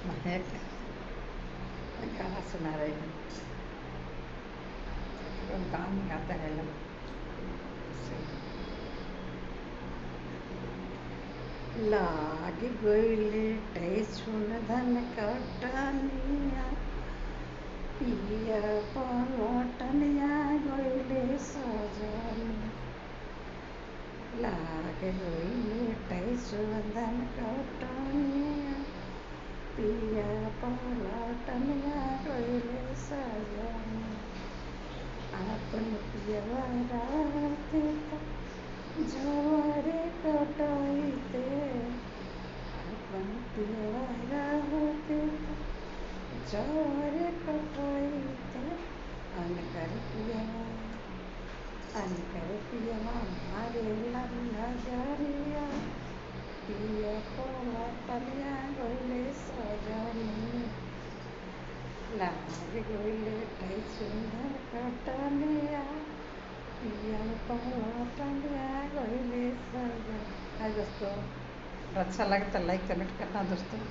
महक गाना सुना रही हूँ। गाँव में गाता है लोग। लाग गइले टैसुन धन कटनिया, पिया पलटनिया गइले सजनी। लाग गइले टैसुन धन कटनिया, पिया पलटनिया गइले सजनी। आपन पियवा रहते त जवरे कटैते, आपन पियवा रहते त जवरे कटैते। अनकर पियवा मारेला नजरिया, पिया पलटनिया गइले सजनी। लाग गइले टैसुन धन कटनिया, पिया पलटनिया गइले सजनी। हाय दोस्तों, अच्छा लगे तो लाइक कमेंट करना दोस्तों।